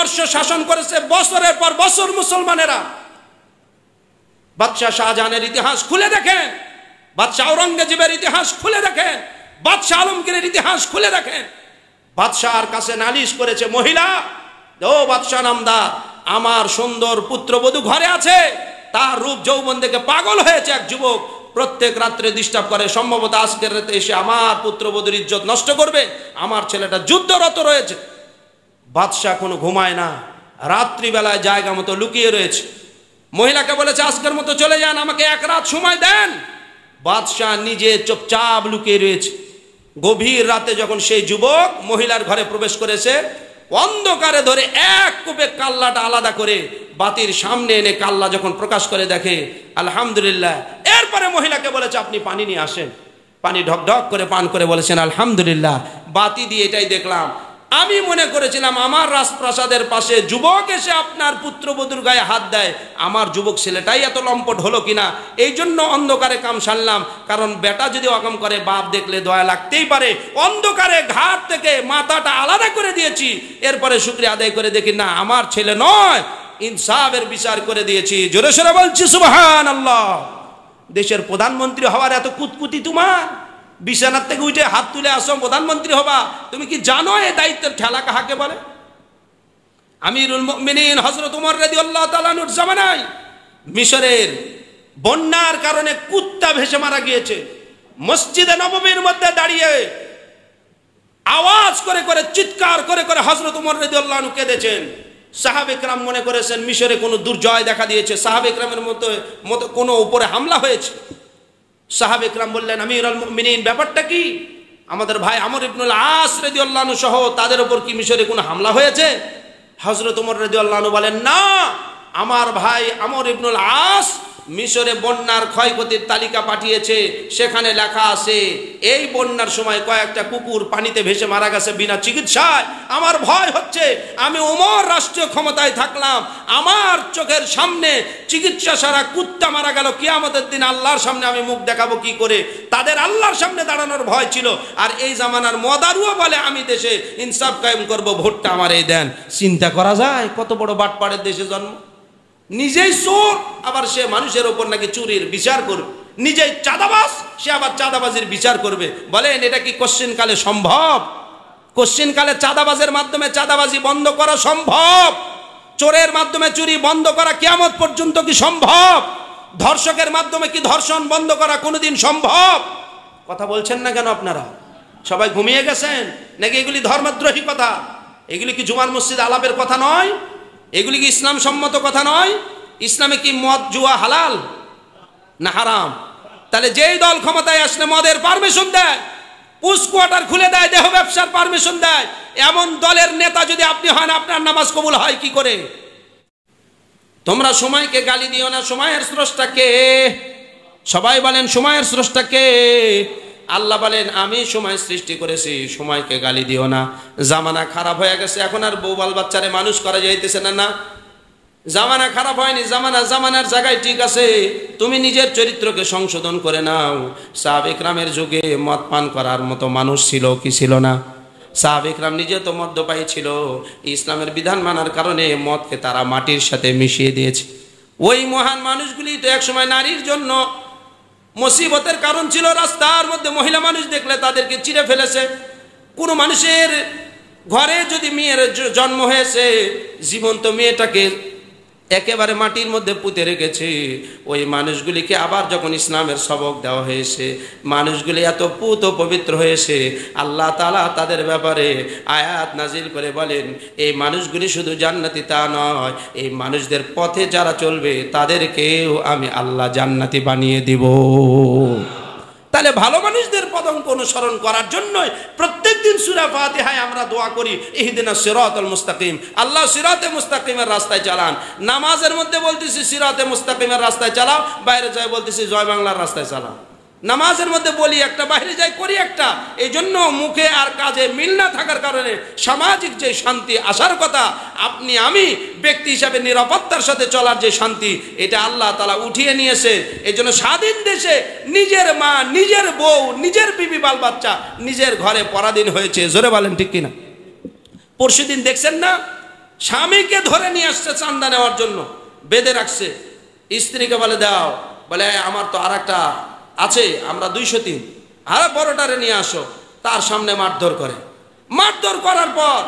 ভারতবর্ষ শাসন করেছে বছরের পর বছর মুসলমানেরা। বাদশাহ শাহজাহানের ইতিহাস খুলে দেখেন, বাদশাহ আওরঙ্গজেবের ইতিহাস খুলে দেখেন, বাদশাহ আলমগীরের ইতিহাস খুলে দেখেন। বাদশাহর কাছে নালিশ করেছে মহিলা, ও বাদশাহ নামদার, আমার সুন্দর পুত্রবধূ ঘরে আছে, তার রূপ যৌবন দেখে পাগল হয়েছে এক যুবক, প্রত্যেক রাত্রে ডিস্টার্ব করে, সম্ভবত আজকের রাতে এসে আমার পুত্রবধূর ইজ্জত নষ্ট করবে, আমার ছেলেটা যুদ্ধরত রয়েছে। বাদশাহ কোনো ঘুমায় না, রাত্রিবেলায় জায়গা মতো লুকিয়ে রয়েছে। মহিলাকে বলেছে আজকের মতো চলে যান, আমাকে এক রাত সময় দেন। বাদশাহ নিজে চুপচাপ লুকিয়ে রয়েছে। গভীর রাতে যখন সেই যুবক মহিলার ঘরে প্রবেশ করেছে, অন্ধকারে ধরে এক কোপে কাল্লাটা আলাদা করে বাতির সামনে এনে কাল্লা যখন প্রকাশ করে দেখে, আলহামদুলিল্লাহ। এরপরে মহিলাকে বলেছে আপনি পানি নিয়ে আসেন। পানি ঢকঢক করে পান করে বলেছেন আলহামদুলিল্লাহ, বাতি দিয়ে এটাই দেখলাম, আমি মনে করেছিলাম আমার রাজপ্রাসাদের পাশে যুবক এসে আপনার পুত্রবধূর গায়ে হাত দেয়, আমার যুবক ছেলেটাই এত লম্পট হলো কিনা, এই জন্য অন্ধকারে কাম সারলাম, কারণ বেটা যদি অকাম করে বাপ দেখলে দয়া লাগতেই পারে, অন্ধকারে ঘাট থেকে মাথাটা আলাদা করে দিয়েছি। এরপরে শুকরিয়া আদায় করে দেখি না আমার ছেলে নয়, ইনসাফের বিচার করে দিয়েছি। জোরে সোরে বলছি সুবহানাল্লাহ। দেশের প্রধানমন্ত্রী হওয়ার এত কুতকুতি তোমার? বিছানার থেকে উঠে হাত তুলে আসো প্রধানমন্ত্রী হবা, তুমি কি জানো এই দায়িত্বের ঠেলা কাহাকে বলে? আমিরুল মুমিনিন হযরত ওমর রাদিয়াল্লাহু তাআলা আনহুর জামানায় মিশরের বন্যার কারণে কুত্তা ভেসে মারা গিয়েছে। মসজিদে নববীর মধ্যে দাঁড়িয়ে আওয়াজ করে করে চিৎকার করে করে হযরত ওমর রাদিয়াল্লাহু আনহু কেঁদেছেন। সাহাবে কেরাম মনে করেছেন মিশরে কোনো দুর্জয় দেখা দিয়েছে, সাহাবে কেরামের মতো কোনো উপরে হামলা হয়েছে। সাহাবে কেরাম বললেন আমিরুল মুমিনিন ব্যাপারটা কি? আমাদের ভাই আমর ইবনুল আস রাদিয়াল্লাহু আনহু সহ তাদের উপর কি মিশরে কোনো হামলা হয়েছে? হযরত ওমর রাদিয়াল্লাহু আনহু বলেন না, আমার ভাই আমর ইবনুল আস মিশরে বন্যার ক্ষয়ক্ষতির তালিকা পাঠিয়েছে, সেখানে লেখা আছে এই বন্যার সময় কয়েকটা কুকুর পানিতে ভেসে মারা গেছে বিনা চিকিৎসায়। আমার ভয় হচ্ছে আমি ওমর রাষ্ট্রীয় ক্ষমতায় থাকলাম, আমার চোখের সামনে চিকিৎসা ছাড়া কুত্তা মারা গেল, কিয়ামতের দিন আল্লাহর সামনে আমি মুখ দেখাবো কি করে? তাদের আল্লাহর সামনে দাঁড়ানোর ভয় ছিল। আর এই জামানার মদারুও বলে আমি দেশে ইনসাফ কায়েম করব, ভোটটা আমার এই দেন। চিন্তা করা যায় কত বড় বাটপাড়ের দেশে জন্ম। নিজেই চোর, আবার সে মানুষের ওপর নাকি চুরির বিচার করবে। নিজেই চাঁদাবাজ, সে আবার চাঁদাবাজির বিচার করবে। বলেন এটা কি কোশ্চেন কালে সম্ভব? কোশ্চেন কালে চাঁদাবাজের মাধ্যমে চাঁদাবাজি বন্ধ করা সম্ভব? চোরের মাধ্যমে চুরি বন্ধ করা কিয়ামত পর্যন্ত কি সম্ভব? ধর্ষকের মাধ্যমে কি ধর্ষণ বন্ধ করা কোনোদিন সম্ভব? কথা বলছেন না কেন আপনারা? সবাই ঘুমিয়ে গেছেন নাকি? এগুলি ধর্মদ্রোহী কথা, এগুলি কি জুমার মসজিদ আলাপের কথা নয়, এগুলি কি ইসলাম সম্মত কথা নয়। ইসলামে কি মদ জুয়া হালাল না হারাম? তাহলে যেই দল ক্ষমতায় আসলে মদের পারমিশন দেয়, পুশ কোয়ার্টার খুলে দেয়, দেহ ব্যবসার পারমিশন দেয়, এমন দলের নেতা যদি আপনি হন, আপনার নামাজ কবুল হয় কি করে? তোমরা সময়কে গালি দিও না। সময়ের স্রষ্টা কে? সবাই বলেন সময়ের স্রষ্টা কে? আল্লাহ বলেন আমি সময় সৃষ্টি করেছি, সময়কে গালি দিও না। জামানা খারাপ হয়ে গেছে, এখন আর বউ বাল বাচ্চারে মানুষ করা যাইতেছে না। না, জামানা খারাপ হয়নি, জামানার জায়গায় ঠিক আছে। তুমি নিজের চরিত্রকে সংশোধন করে নাও। সাহাবে ইকরামের যুগে মদ পান করার মতো মানুষ ছিল কি ছিল না? সাহাবে ইকরাম নিজে তো মদ্যপায়ী ছিল, ইসলামের বিধান মানার কারণে মদকে তারা মাটির সাথে মিশিয়ে দিয়েছে। ওই মহান মানুষগুলি তো একসময় নারীর জন্য মুসিবতের কারণ ছিল। রাস্তার মধ্যে মহিলা মানুষ দেখলে তাদেরকে চিরে ফেলেছে। কোনো মানুষের ঘরে যদি মেয়ের জন্ম হয়েছে, জীবন্ত মেয়েটাকে একেবারে মাটির মধ্যে পুঁতে রেখেছে। ওই মানুষগুলিকে আবার যখন ইসলামের সবক দেওয়া হয়েছে, মানুষগুলি এত পুত ও পবিত্র হয়েছে, আল্লাহ তাআলা তাদের ব্যাপারে আয়াত নাজিল করে বলেন এই মানুষগুলি শুধু জান্নাতি তা নয়, এই মানুষদের পথে যারা চলবে তাদেরকেও আমি আল্লাহ জান্নাতি বানিয়ে দিব। তাহলে ভালো মানুষদের পদাঙ্ক অনুসরণ করার জন্যই প্রত্যেকদিন সূরা ফাতিহায় আমরা দোয়া করি ইহদিনাস সিরাতাল মুস্তাকিম, আল্লাহ সিরাতে মুস্তাকিমের রাস্তায় চালান। নামাজের মধ্যে বলতেছি সিরাতে মুস্তাকিমের রাস্তায় চালাও, বাইরে যাই বলতেছি জয় বাংলার রাস্তায় চালাও। নামাজের মধ্যে বলি একটা, বাইরে যাই করি একটা। এই জন্য মুখে আর কাজে মিল না থাকার কারণে সামাজিক যে শান্তি আসার কথা, আপনি আমি ব্যক্তি হিসাবে নিরাপত্তার সাথে চলার যে শান্তি, এটা আল্লাহ তাআলা উঠিয়ে নিয়েছে। এই জন্য স্বাধীন দেশে নিজের মা, নিজের বউ, নিজের বিবি বাল বাচ্চা নিজের ঘরে পরাধীন হয়েছে। জোরে বলেন ঠিক কিনা? পরশুদিন দেখছেন না স্বামীকে ধরে নিয়ে আসছে চাঁদা নেওয়ার জন্য, বেঁধে রাখছে। স্ত্রীকে বলে দাও, বলে আমার তো আর একটা আছে, আমরা 203, আর বড়টারে নিয়ে আসো। তার সামনে মারধর করে। মারধর করার পর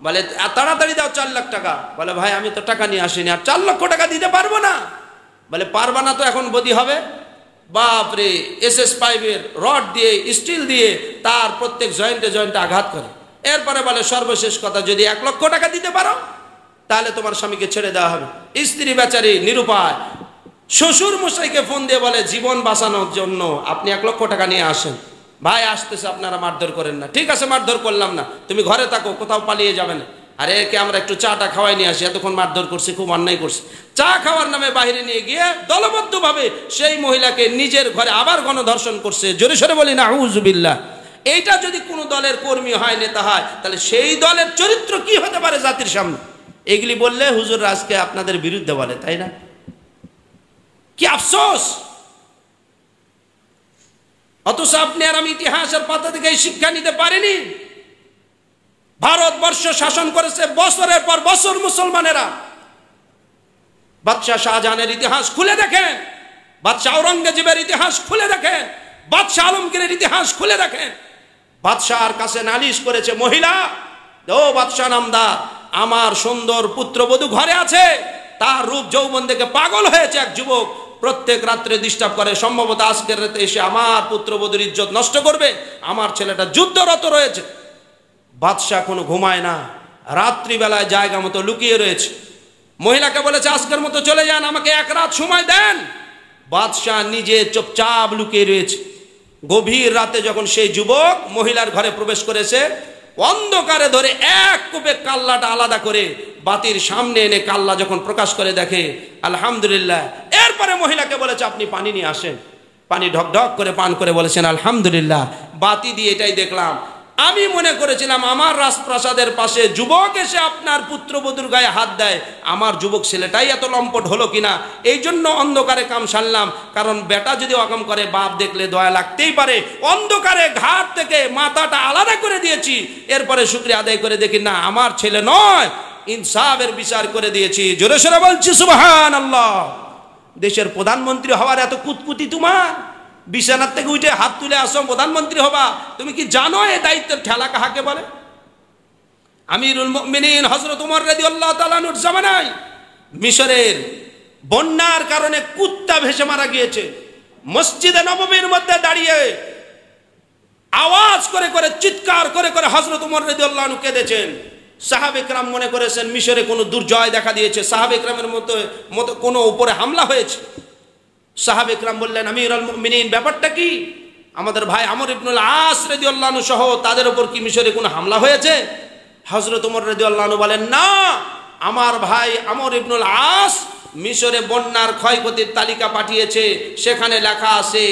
বলে তাড়াতাড়ি দাও 4 লাখ টাকা। বলে ভাই আমি তো টাকা নিয়ে আসিনি, আর 4 লক্ষ টাকা দিতে পারবো না। বলে পারবা না তো এখন বদি হবে। বাপরে, SS5 এর রড দিয়ে, স্টিল দিয়ে তার প্রত্যেক জয়েন্টে জয়েন্টে আঘাত করে। এরপরে বলে সর্বশেষ কথা, যদি 1 লক্ষ টাকা দিতে পারো তাহলে তোমার স্বামীকে ছেড়ে দেওয়া হবে। স্ত্রী বেচারি নিরুপায় শ্বশুর মশাইকে ফোন দিয়ে বলে জীবন বাঁচানোর জন্য আপনি 1 লক্ষ টাকা নিয়ে আসেন। ভাই আসতেছে, আপনারা মারধর করেন না। ঠিক আছে, মারধর করলাম না, তুমি ঘরে থাকো, কোথাও পালিয়ে যাবে না। আরে একে আমরা একটু চাটা খাওয়াই নিয়ে আসি, এতক্ষণ মারধর করছি, খুব অন্যায় করছি। চা খাওয়ার নামে বাইরে নিয়ে গিয়ে দলবদ্ধভাবে সেই মহিলাকে নিজের ঘরে আবার গণধর্ষণ করছে। জোরে সরে বলি না আউযুবিল্লাহ। এইটা যদি কোনো দলের কর্মী হয়, নেতা হয়, তাহলে সেই দলের চরিত্র কি হতে পারে জাতির সামনে? এগুলি বললে হুজুর আজকে আপনাদের বিরুদ্ধে বলে, তাই না? কি আফসোস! অথচ আপনি আর আমি ইতিহাসের পাতা থেকে শিক্ষা নিতে পারিনি। ভারতবর্ষ শাসন করেছে বছরের পর বছর মুসলমানেরা। বাদশাহ শাহজাহানের ইতিহাস খুলে দেখেন, বাদশাহ আওরঙ্গজেবের ইতিহাস খুলে দেখেন, বাদশাহ আলমগীরের ইতিহাস খুলে দেখেন। বাদশাহর কাছে নালিশ করেছে মহিলা, ও বাদশাহ নামদার, আমার সুন্দর পুত্রবধূ ঘরে আছে, তার রূপ যৌবন দেখে পাগল হয়েছে এক যুবক, প্রত্যেক রাত্রে ডিস্টার্ব করে, সম্ভবত আজকের রাতে এসে আমার পুত্রবধূর ইজ্জত নষ্ট করবে, আমার ছেলেটা যুদ্ধরত রয়েছে। বাদশাহ কোনো ঘুমায় না, রাত্রিবেলায় জায়গা মতো লুকিয়ে রয়েছে। মহিলাকে বলেছে আজকের মতো চলে যান, আমাকে 1 রাত সময় দেন। বাদশাহ নিজে চুপচাপ লুকিয়ে রয়েছে। গভীর রাতে যখন সেই যুবক মহিলার ঘরে প্রবেশ করেছে, অন্ধকারে ধরে এক কোপে কাল্লাটা আলাদা করে বাতির সামনে এনে কাল্লা যখন প্রকাশ করে দেখে, আলহামদুলিল্লাহ। এরপরে মহিলাকে বলেছে আপনি পানি নিয়ে আসেন। পানি ঢকঢক করে পান করে বলেছেন আলহামদুলিল্লাহ, বাতি দিয়ে এটাই দেখলাম। আমি মনে করেছিলাম আমার রাজপ্রাসাদের পাশে যুবক এসে আপনার পুত্রবধূর গায়ে হাত দেয়, আমার যুবক ছেলেটাই এত লম্পট হলো কিনা, এই জন্য অন্ধকারে কাম সারলাম। কারণ বেটা যদি অকাম করে বাপ দেখলে দয়া লাগতেই পারে। অন্ধকারে ঘাট থেকে মাথাটা আলাদা করে দিয়েছি। এরপরে শুকরিয়া আদায় করে দেখি না, আমার ছেলে নয়, ইনসাফের বিচার করে দিয়েছি। জোরে সোরে বলছি সুবহানাল্লাহ। দেশের প্রধানমন্ত্রী হওয়ার এত কুতকুতি তোমার? বিছানার থেকে উঠে হাত তুলে আসো প্রধানমন্ত্রী হবা? তুমি কি জানো এই দায়িত্বের ঠেলা কাহাকে বলে? আমিরুল মুমিনিন হযরত ওমর রাদিয়াল্লাহু তাআলা আনহুর জামানায় মিশরের বন্যার কারণে কুত্তা ভেসে মারা গিয়েছে। মসজিদে নববীর মধ্যে দাঁড়িয়ে আওয়াজ করে করে চিৎকার করে করে হযরত ওমর রাদিয়াল্লাহু আনহু কেঁদেছেন। সাহাবে কেরাম মনে করেছেন মিশরে কোনো দুর্জয় দেখা দিয়েছে, সাহাবে কেরামের মতো কোনো উপরে হামলা হয়েছে। সাহাবে কেরাম বললেন আমিরুল মুমিনিন ব্যাপারটা কি? আমাদের ভাই আমর ইবনুল আস রাদিয়াল্লাহু আনহু সহ তাদের উপর কি মিশরে কোনো হামলা হয়েছে? হযরত ওমর রাদিয়াল্লাহু আনহু বলেন না, আমার ভাই আমর ইবনুল আস মিশরে বন্যার ক্ষয়ক্ষতির তালিকা পাঠিয়েছে, সেখানে লেখা আছে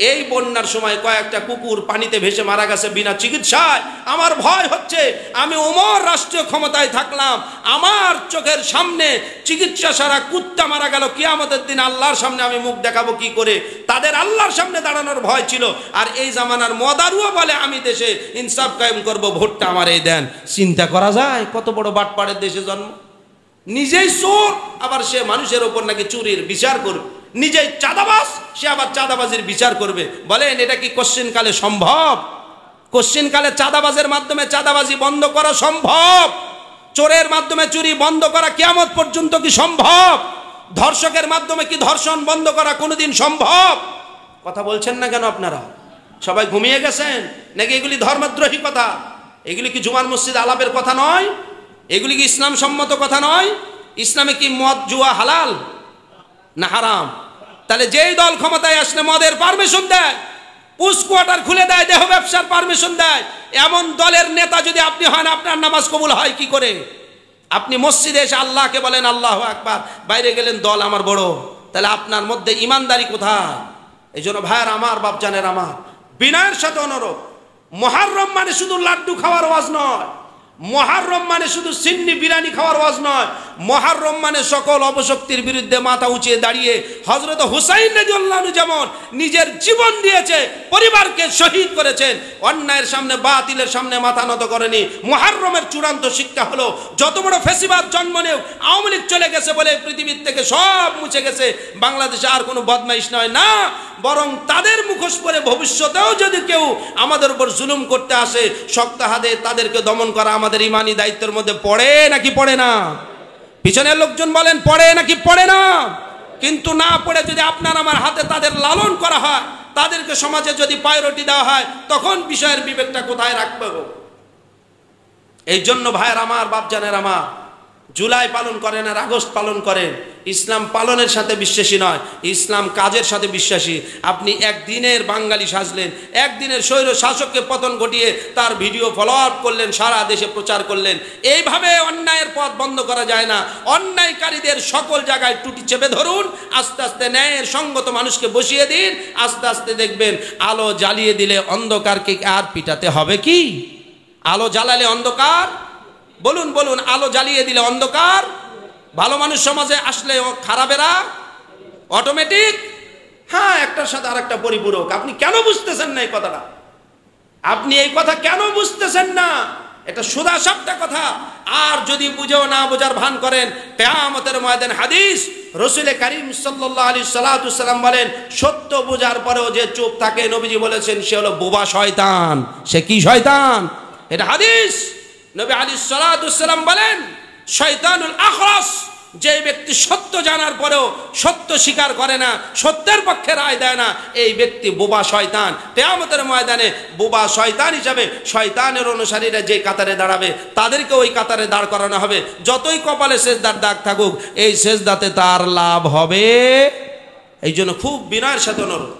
এই বন্যার সময় কয়েকটা কুকুর পানিতে ভেসে মারা গেছে বিনা চিকিৎসায়। আমার ভয় হচ্ছে আমি ওমর রাষ্ট্রীয় ক্ষমতায় থাকলাম, আমার চোখের সামনে চিকিৎসা ছাড়া কুত্তা মারা গেল, কিয়ামতের দিন আল্লাহর সামনে আমি মুখ দেখাবো কি করে? তাদের আল্লাহর সামনে দাঁড়ানোর ভয় ছিল। আর এই জামানার মদারুও বলে আমি দেশে ইনসাফ কায়েম করব, ভোটটা আমার এই দেন। চিন্তা করা যায় কত বড় বাটপাড়ের দেশে জন্ম। নিজেই চোর, আবার সে মানুষের ওপর নাকি চুরির বিচার করবে। নিজেই চাঁদাবাজ, সে আবার চাঁদাবাজির বিচার করবে। বলেন এটা কি কোশ্চিন কালে সম্ভব? কোশ্চিন কালে চাঁদাবাজের মাধ্যমে চাঁদাবাজি বন্ধ করা সম্ভব? চোরের মাধ্যমে চুরি বন্ধ করা কিয়ামত পর্যন্ত কি সম্ভব? ধর্ষকের মাধ্যমে কি ধর্ষণ বন্ধ করা কোনোদিন সম্ভব? কথা বলছেন না কেন আপনারা? সবাই ঘুমিয়ে গেছেন নাকি? এগুলি ধর্মদ্রোহী কথা, এগুলি কি জুমার মসজিদ আলাপের কথা নয়? এগুলি কি ইসলাম সম্মত কথা নয়? ইসলামে কি মদ জুয়া হালাল না হারাম? তাহলে যেই দল ক্ষমতায় আসলে মদের পারমিশন দেয়, পুশ কোয়ার্টার খুলে দেয়, দেহ ব্যবসার পারমিশন দেয়, এমন দলের নেতা যদি আপনি হন, আপনার নামাজ কবুল হয় কি করে? আপনি মসজিদে এসে আল্লাহকে বলেন আল্লাহু আকবার, বাইরে গেলেন দল আমার বড়, তাহলে আপনার মধ্যে ইমানদারি কোথায়? এই জন্য ভাইয়ের আমার, বাপজানের আমার, বিনয়ের সাথে অনুরোধ, মুহররম মানে শুধু লাড্ডু খাওয়ার ওয়াজ নয়, মুহররম মানে শুধু সিন্নি বিরিয়ানি খাওয়ার ওয়াজ নয়, মুহররম মানে সকল অপশক্তির বিরুদ্ধে মাথা উঁচিয়ে দাঁড়িয়ে হযরত হুসাইন রাদিয়াল্লাহু আনহু যেমন নিজের জীবন দিয়েছে, পরিবারকে শহীদ করেছেন, অন্যায়ের সামনে বাতিলের সামনে মাথা নত করেনি। মুহররমের চূড়ান্ত শিক্ষা হলো যত বড় ফেসিবাদ জন্ম নেও, আওয়ামী লীগ চলে গেছে বলে পৃথিবীর থেকে সব মুছে গেছে, বাংলাদেশে আর কোনো বদমাইশ নয় না, বরং তাদের মুখোশ পরে ভবিষ্যতেও যদি কেউ আমাদের উপর জুলুম করতে আসে, শক্ত হাতে তাদেরকে দমন করা আমাদের ইমানি দায়িত্বের মধ্যে পড়ে নাকি পড়ে না? পিছনের লোকজন বলেন পড়ে নাকি পড়ে না? কিন্তু না পড়ে যদি আপনার আমার হাতে তাদের লালন করা হয়, তাদেরকে সমাজে যদি প্রায়োরিটি দেওয়া হয়, তখন বিষয়ের বিবেকটা কোথায় রাখবে? এই জন্য ভাইয়ের আমার, বাপজানের আমার, জুলাই পালন করেন আর আগস্ট পালন করেন, ইসলাম পালনের সাথে বিশ্বাসী নয়, ইসলাম কাজের সাথে বিশ্বাসী। আপনি একদিনের বাঙালি সাজলেন, একদিনের স্বৈর শাসককে পতন ঘটিয়ে তার ভিডিও ফলো আপ করলেন, সারা দেশে প্রচার করলেন, এইভাবে অন্যায়ের পথ বন্ধ করা যায় না। অন্যায়কারীদের সকল জায়গায় টুটি চেপে ধরুন, আস্তে আস্তে ন্যায়ের সঙ্গত মানুষকে বসিয়ে দিন, আস্তে আস্তে দেখবেন আলো জ্বালিয়ে দিলে অন্ধকারকে আর পিটাতে হবে কি? আলো জ্বালালে অন্ধকার, বলুন বলুন, আলো জ্বালিয়ে দিলে অন্ধকার, ভালো মানুষ সমাজে আসলে খারাপেরা অটোমেটিক, হ্যাঁ, একটার সাথে আরেকটা পরিপূরক। আপনি কেন বুঝতেছেন না এই কথাটা? আপনি এই কথা কেন বুঝতেছেন না? এটা সুদা সাপটা কথা। আর যদি বুঝেও না বোঝার ভান করেন, কিয়ামতের ময়দানে হাদিস রাসূল কারীম সাল্লাল্লাহু আলাইহি সাল্লাম বলেন, সত্য বোঝার পরেও যে চুপ থাকে, নবীজি বলেছেন সে হলো বোবা শয়তান। সে কি শয়তান? এটা হাদিস। নবী আলাইহিস সালাম বলেন, শয়তানুল আখরাস, যে ব্যক্তি সত্য জানার পরেও সত্য স্বীকার করে না, সত্যের পক্ষে রায় দেয় না, এই ব্যক্তি বোবা শয়তান। কিয়ামতের ময়দানে বোবা শয়তান হিসাবে শয়তানের অনুসারীরা যে কাতারে দাঁড়াবে, তাদেরকে ওই কাতারে দাঁড় করানো হবে। যতই কপালে সেজদার দাগ থাকুক, এই সেজদাতে তার লাভ হবে। এই জন্য খুব বিনয়ের সাথে অনুরোধ,